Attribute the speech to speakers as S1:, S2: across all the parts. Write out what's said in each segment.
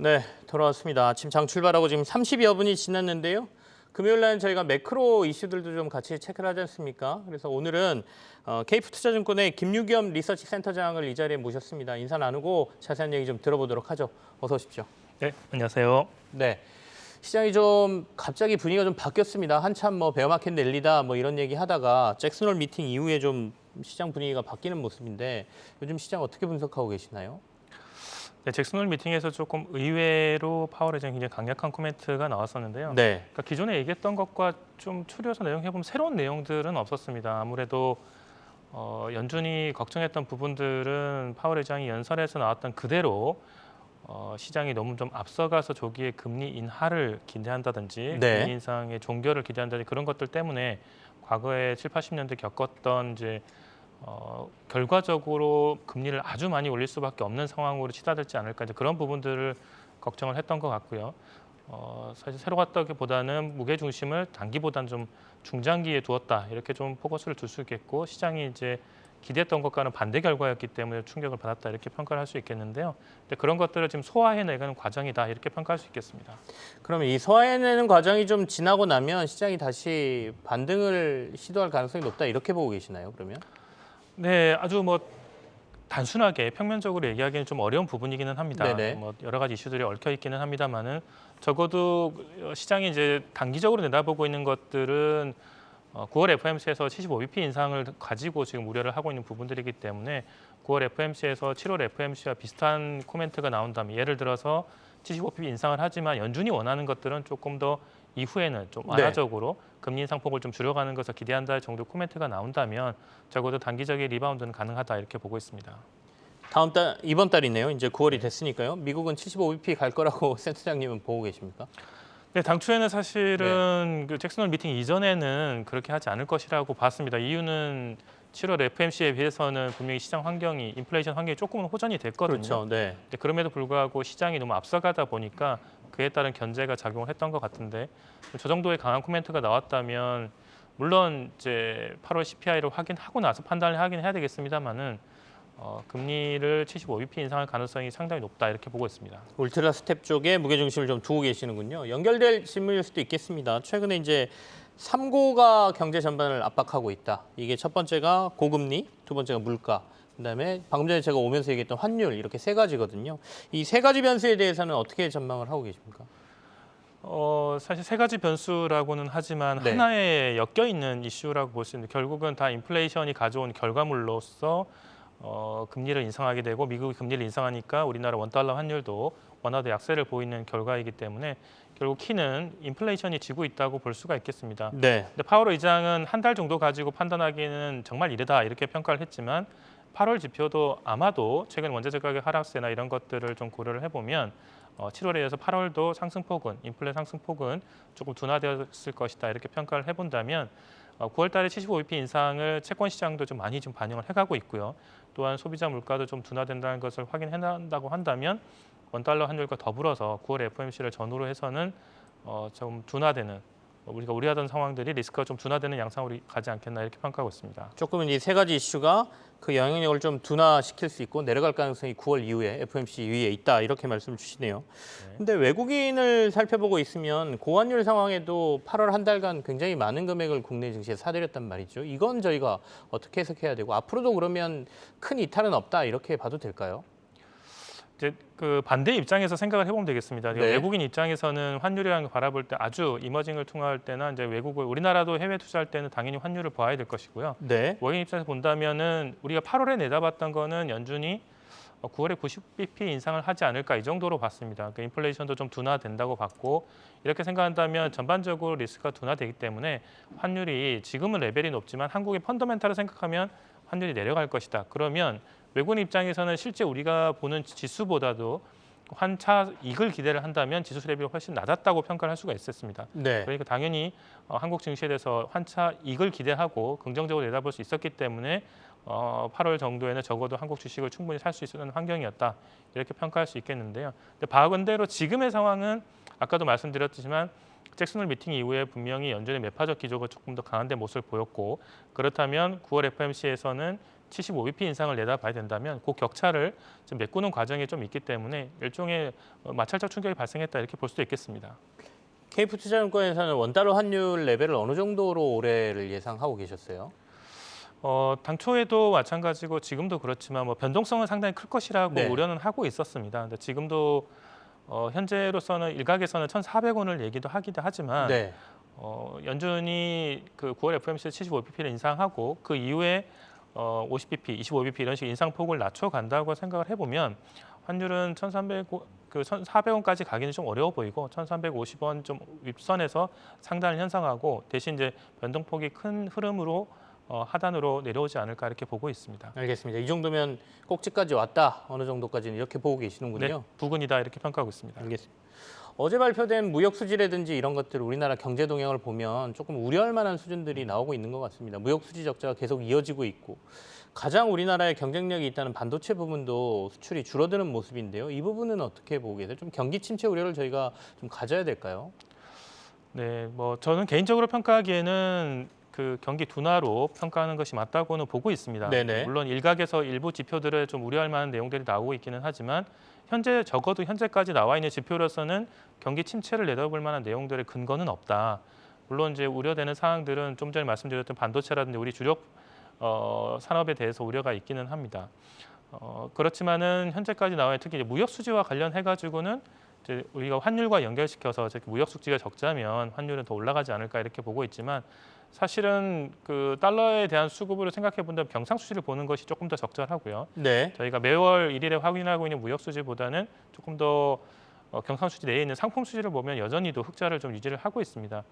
S1: 네, 돌아왔습니다. 아침 장 출발하고 지금 30여 분이 지났는데요. 금요일 날 저희가 매크로 이슈들도 좀 같이 체크를 하지 않습니까? 그래서 오늘은 KF투자증권의 김유겸 리서치 센터장을 이 자리에 모셨습니다. 인사 나누고 자세한 얘기 좀 들어보도록 하죠. 어서 오십시오.
S2: 네, 안녕하세요.
S1: 네, 시장이 좀 갑자기 분위기가 좀 바뀌었습니다. 한참 뭐 베어마켓 랠리다 뭐 이런 얘기 하다가 잭슨홀 미팅 이후에 좀 시장 분위기가 바뀌는 모습인데 요즘 시장 어떻게 분석하고 계시나요?
S2: 네, 잭슨홀 미팅에서 조금 의외로 파월 의장이 굉장히 강력한 코멘트가 나왔었는데요.
S1: 네,
S2: 그러니까 기존에 얘기했던 것과 좀 추려서 내용해보면 새로운 내용들은 없었습니다. 아무래도 연준이 걱정했던 부분들은 파월 의장이 연설에서 나왔던 그대로 시장이 너무 좀 앞서가서 조기에 금리 인하를 기대한다든지
S1: 네.
S2: 금리 인상의 종결을 기대한다든지 그런 것들 때문에 과거에 7, 80년대 겪었던 이제 결과적으로 금리를 아주 많이 올릴 수밖에 없는 상황으로 치닫을지 않을까 이제 그런 부분들을 걱정을 했던 것 같고요. 사실 새로 갔다기보다는 무게 중심을 단기보다는 좀 중장기에 두었다 이렇게 좀 포커스를 둘 수 있겠고 시장이 이제 기대했던 것과는 반대 결과였기 때문에 충격을 받았다 이렇게 평가를 할 수 있겠는데요. 근데 그런 것들을 지금 소화해내가는 과정이다 이렇게 평가할 수 있겠습니다.
S1: 그러면 이 소화해내는 과정이 좀 지나고 나면 시장이 다시 반등을 시도할 가능성이 높다 이렇게 보고 계시나요? 그러면?
S2: 네, 아주 뭐 단순하게 평면적으로 얘기하기는 좀 어려운 부분이기는 합니다.
S1: 네네.
S2: 뭐 여러 가지 이슈들이 얽혀 있기는 합니다만은 적어도 시장이 이제 단기적으로 내다보고 있는 것들은 9월 FOMC에서 75bp 인상을 가지고 지금 우려를 하고 있는 부분들이기 때문에 9월 FOMC에서 7월 FOMC와 비슷한 코멘트가 나온다면 예를 들어서 75bp 인상을 하지만 연준이 원하는 것들은 조금 더 이후에는 좀 완화적으로 금리 인상폭을 좀 줄여가는 것을 기대한다 정도 코멘트가 나온다면 적어도 단기적인 리바운드는 가능하다 이렇게 보고 있습니다.
S1: 다음 달 이번 달이네요. 이제 9월이 됐으니까요. 미국은 75bp 갈 거라고 센터장님은 보고 계십니까?
S2: 네, 당초에는 사실은 그 잭슨홀 미팅 이전에는 그렇게 하지 않을 것이라고 봤습니다. 이유는 7월 FMC에 비해서는 분명히 시장 환경이 인플레이션 환경이 조금은 호전이 됐거든요.
S1: 그렇죠. 네.
S2: 그럼에도 불구하고 시장이 너무 앞서가다 보니까 그에 따른 견제가 작용을 했던 것 같은데 저 정도의 강한 코멘트가 나왔다면 물론 이제 8월 CPI를 확인하고 나서 판단을 하긴 해야 되겠습니다만은 금리를 75bp 인상할 가능성이 상당히 높다 이렇게 보고 있습니다.
S1: 울트라 스텝 쪽에 무게 중심을 좀 두고 계시는군요. 연결될 질문일 수도 있겠습니다. 최근에 이제 3고가 경제 전반을 압박하고 있다. 이게 첫 번째가 고금리, 두 번째가 물가, 그다음에 방금 전에 제가 오면서 얘기했던 환율 이렇게 세 가지거든요. 이 세 가지 변수에 대해서는 어떻게 전망을 하고 계십니까?
S2: 사실 세 가지 변수라고는 하지만
S1: 네.
S2: 하나에 엮여 있는 이슈라고 볼 수 있는데 결국은 다 인플레이션이 가져온 결과물로서 금리를 인상하게 되고 미국이 금리를 인상하니까 우리나라 원달러 환율도 원화도 약세를 보이는 결과이기 때문에 결국 키는 인플레이션이 지고 있다고 볼 수가 있겠습니다.
S1: 네.
S2: 근데 파월 의장은 한 달 정도 가지고 판단하기는 정말 이르다 이렇게 평가를 했지만 8월 지표도 아마도 최근 원자재 가격 하락세나 이런 것들을 좀 고려를 해보면 7월에 이어서 8월도 상승폭은 인플레 상승폭은 조금 둔화되었을 것이다 이렇게 평가를 해본다면 9월 달에 75bp 인상을 채권 시장도 좀 많이 좀 반영을 해가고 있고요. 또한 소비자 물가도 좀 둔화된다는 것을 확인한다고 한다면 원달러 환율과 더불어서 9월 FOMC를 전후로 해서는 좀 둔화되는 우리가 우려하던 상황들이 리스크가 좀 둔화되는 양상으로 가지 않겠나 이렇게 평가하고 있습니다.
S1: 조금은 이 세 가지 이슈가 그 영향력을 좀 둔화시킬 수 있고 내려갈 가능성이 9월 이후에 FOMC 이후에 있다 이렇게 말씀 주시네요. 근데 외국인을 살펴보고 있으면 고환율 상황에도 8월 한 달간 굉장히 많은 금액을 국내 증시에 사들였단 말이죠. 이건 저희가 어떻게 해석해야 되고 앞으로도 그러면 큰 이탈은 없다 이렇게 봐도 될까요?
S2: 이제 그 반대 입장에서 생각을 해보면 되겠습니다.
S1: 네.
S2: 외국인 입장에서는 환율이랑 바라볼 때 아주 이머징을 통화할 때나 이제 외국을 우리나라도 해외 투자할 때는 당연히 환율을 봐야 될 것이고요.
S1: 네.
S2: 외국인 입장에서 본다면은 우리가 8월에 내다봤던 거는 연준이 9월에 90bp 인상을 하지 않을까 이 정도로 봤습니다. 그러니까 인플레이션도 좀 둔화된다고 봤고 이렇게 생각한다면 전반적으로 리스크가 둔화되기 때문에 환율이 지금은 레벨이 높지만 한국의 펀더멘탈을 생각하면 환율이 내려갈 것이다. 그러면 외국인 입장에서는 실제 우리가 보는 지수보다도 환차 이익을 기대를 한다면 지수 레벨이 훨씬 낮았다고 평가를 할 수가 있었습니다.
S1: 네.
S2: 그러니까 당연히 한국 증시에 대해서 환차 이익을 기대하고 긍정적으로 내다볼 수 있었기 때문에 8월 정도에는 적어도 한국 주식을 충분히 살 수 있는 환경이었다 이렇게 평가할 수 있겠는데요. 근데 바건대로 지금의 상황은 아까도 말씀드렸지만 잭슨홀 미팅 이후에 분명히 연준의 매파적 기조가 조금 더 강화된 모습을 보였고 그렇다면 9월 FOMC에서는 75bp 인상을 내다봐야 된다면 그 격차를 좀 메꾸는 과정이 좀 있기 때문에 일종의 마찰적 충격이 발생했다 이렇게 볼 수도 있겠습니다.
S1: KF투자증권에서는 원달러 환율 레벨을 어느 정도로 올해를 예상하고 계셨어요?
S2: 당초에도 마찬가지고 지금도 그렇지만 뭐 변동성은 상당히 클 것이라고
S1: 네.
S2: 우려는 하고 있었습니다. 근데 지금도 현재로서는 일각에서는 1,400원을 얘기도 하기도 하지만
S1: 네.
S2: 연준이 그 9월 FOMC 75bp를 인상하고 그 이후에 50bp, 25bp 이런 식의 인상폭을 낮춰간다고 생각을 해보면 환율은 1,400원까지 가기는 좀 어려워 보이고 1,350원 좀 윗선에서 상단을 형성하고 대신 이제 변동폭이 큰 흐름으로 하단으로 내려오지 않을까 이렇게 보고 있습니다.
S1: 알겠습니다. 이 정도면 꼭지까지 왔다. 어느 정도까지는 이렇게 보고 계시는군요.
S2: 네, 부근이다 이렇게 평가하고 있습니다.
S1: 알겠습니다. 어제 발표된 무역 수지라든지 이런 것들 우리나라 경제 동향을 보면 조금 우려할 만한 수준들이 나오고 있는 것 같습니다. 무역 수지 적자가 계속 이어지고 있고 가장 우리나라의 경쟁력이 있다는 반도체 부분도 수출이 줄어드는 모습인데요. 이 부분은 어떻게 보고 계세요? 좀 경기 침체 우려를 저희가 좀 가져야 될까요?
S2: 네, 뭐 저는 개인적으로 평가하기에는 그 경기 둔화로 평가하는 것이 맞다고는 보고 있습니다.
S1: 네네.
S2: 물론 일각에서 일부 지표들에 좀 우려할 만한 내용들이 나오고 있기는 하지만 적어도 현재까지 나와 있는 지표로서는 경기 침체를 내다볼 만한 내용들의 근거는 없다. 물론 이제 우려되는 사항들은 좀 전에 말씀드렸던 반도체라든지 우리 주력 산업에 대해서 우려가 있기는 합니다. 그렇지만은 현재까지 나와 있는 특히 이제 무역 수지와 관련해 가지고는 이제 우리가 환율과 연결시켜서 무역 수지가 적자면 환율은 더 올라가지 않을까 이렇게 보고 있지만 사실은 그 달러에 대한 수급으로 생각해 본다면 경상 수지를 보는 것이 조금 더 적절하고요.
S1: 네.
S2: 저희가 매월 1일에 확인하고 있는 무역 수지보다는 조금 더 경상 수지 내에 있는 상품 수지를 보면 여전히도 흑자를 좀 유지를 하고 있습니다.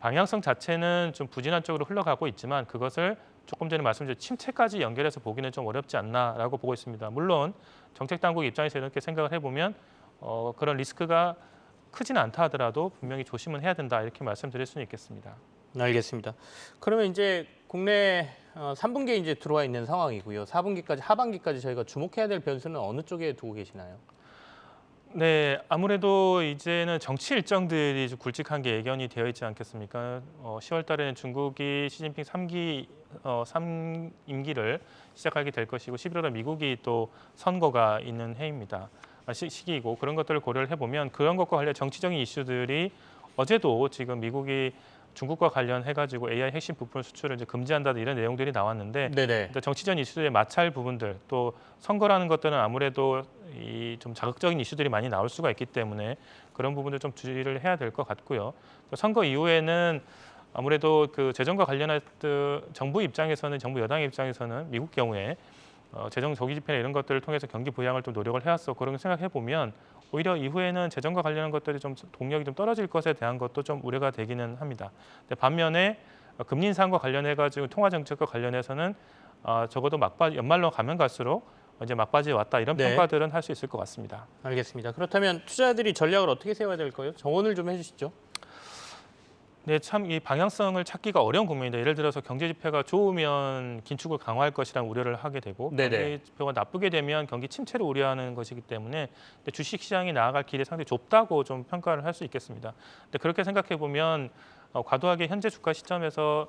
S2: 방향성 자체는 좀 부진한 쪽으로 흘러가고 있지만 그것을 조금 전에 말씀드린 침체까지 연결해서 보기는 좀 어렵지 않나라고 보고 있습니다. 물론 정책 당국 입장에서 이렇게 생각을 해보면 그런 리스크가 크지는 않다 하더라도 분명히 조심은 해야 된다 이렇게 말씀드릴 수는 있겠습니다.
S1: 알겠습니다. 그러면 이제 국내 3분기에 이제 들어와 있는 상황이고요. 4분기까지 하반기까지 저희가 주목해야 될 변수는 어느 쪽에 두고 계시나요?
S2: 네, 아무래도 이제는 정치 일정들이 좀 굵직한 게 예견이 되어 있지 않겠습니까? 10월 달에는 중국이 시진핑 3임기를 시작하게 될 것이고 11월에 미국이 또 선거가 있는 해입니다. 시기이고 그런 것들을 고려를 해보면 그런 것과 관련 정치적인 이슈들이 어제도 지금 미국이 중국과 관련해가지고 AI 핵심 부품 수출을 이제 금지한다 이런 내용들이 나왔는데
S1: 네네.
S2: 정치적 이슈들의 마찰 부분들 또 선거라는 것들은 아무래도 이 좀 자극적인 이슈들이 많이 나올 수가 있기 때문에 그런 부분들 좀 주의를 해야 될 것 같고요. 또 선거 이후에는 아무래도 그 재정과 관련해서 정부 여당 입장에서는 미국 경우에 재정 조기 집회나 이런 것들을 통해서 경기 부양을 좀 노력을 해왔어. 그런 거 생각해 보면 오히려 이후에는 재정과 관련한 것들이 좀 동력이 좀 떨어질 것에 대한 것도 좀 우려가 되기는 합니다. 근데 반면에 금리 인상과 관련해 가지고 통화 정책과 관련해서는 적어도 연말로 가면 갈수록 이제 막바지에 왔다 이런
S1: 네.
S2: 평가들은 할 수 있을 것 같습니다.
S1: 알겠습니다. 그렇다면 투자자들이 전략을 어떻게 세워야 될까요? 정원을 좀 해주시죠.
S2: 네, 참 이 방향성을 찾기가 어려운 국면입니다. 예를 들어서 경제 지표가 좋으면 긴축을 강화할 것이라는 우려를 하게 되고
S1: 네네.
S2: 경제 지표가 나쁘게 되면 경기 침체를 우려하는 것이기 때문에 주식 시장이 나아갈 길이 상당히 좁다고 좀 평가를 할 수 있겠습니다. 근데 그렇게 생각해 보면 과도하게 현재 주가 시점에서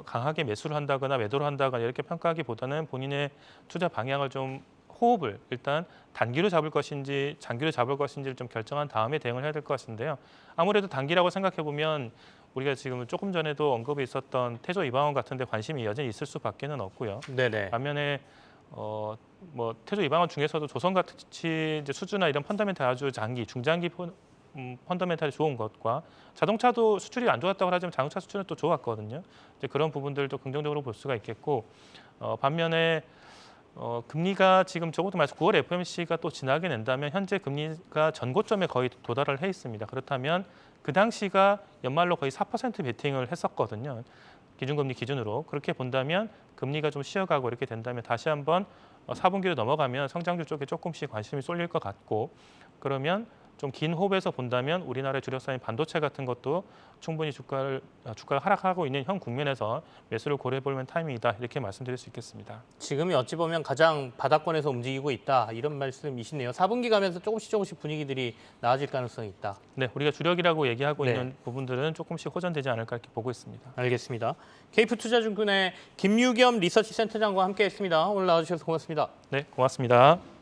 S2: 강하게 매수를 한다거나 매도를 한다거나 이렇게 평가하기보다는 본인의 투자 방향을 좀 호흡을 일단 단기로 잡을 것인지 장기로 잡을 것인지를 좀 결정한 다음에 대응을 해야 될 것 같은데요. 아무래도 단기라고 생각해 보면 우리가 지금 조금 전에도 언급이 있었던 태조 이방원 같은 데 관심이 여전히 있을 수밖에는 없고요.
S1: 네네.
S2: 반면에 뭐 태조 이방원 중에서도 조선가치 이제 수주나 이런 펀더멘탈 아주 중장기 펀더멘탈이 좋은 것과 자동차도 수출이 안 좋았다고 하지만 자동차 수출은 또 좋았거든요. 이제 그런 부분들도 긍정적으로 볼 수가 있겠고 반면에 금리가 지금 적어도 말씀 9월 FOMC가 또 지나게 된다면 현재 금리가 전고점에 거의 도달을 해 있습니다. 그렇다면 그 당시가 연말로 거의 4% 베팅을 했었거든요. 기준금리 기준으로. 그렇게 본다면 금리가 좀 쉬어가고 이렇게 된다면 다시 한번 4분기로 넘어가면 성장률 쪽에 조금씩 관심이 쏠릴 것 같고 그러면 좀 긴 호흡에서 본다면 우리나라의 주력사인 반도체 같은 것도 충분히 주가가 하락하고 있는 현 국면에서 매수를 고려해 볼 만한 타이밍이다 이렇게 말씀드릴 수 있겠습니다.
S1: 지금이 어찌 보면 가장 바닥권에서 움직이고 있다 이런 말씀이시네요. 4분기 가면서 조금씩 분위기들이 나아질 가능성이 있다.
S2: 네, 우리가 주력이라고 얘기하고
S1: 네.
S2: 있는 부분들은 조금씩 호전되지 않을까 이렇게 보고 있습니다.
S1: 알겠습니다. 케이프투자증권의 김유겸 리서치 센터장과 함께했습니다. 오늘 나와주셔서 고맙습니다.
S2: 네, 고맙습니다.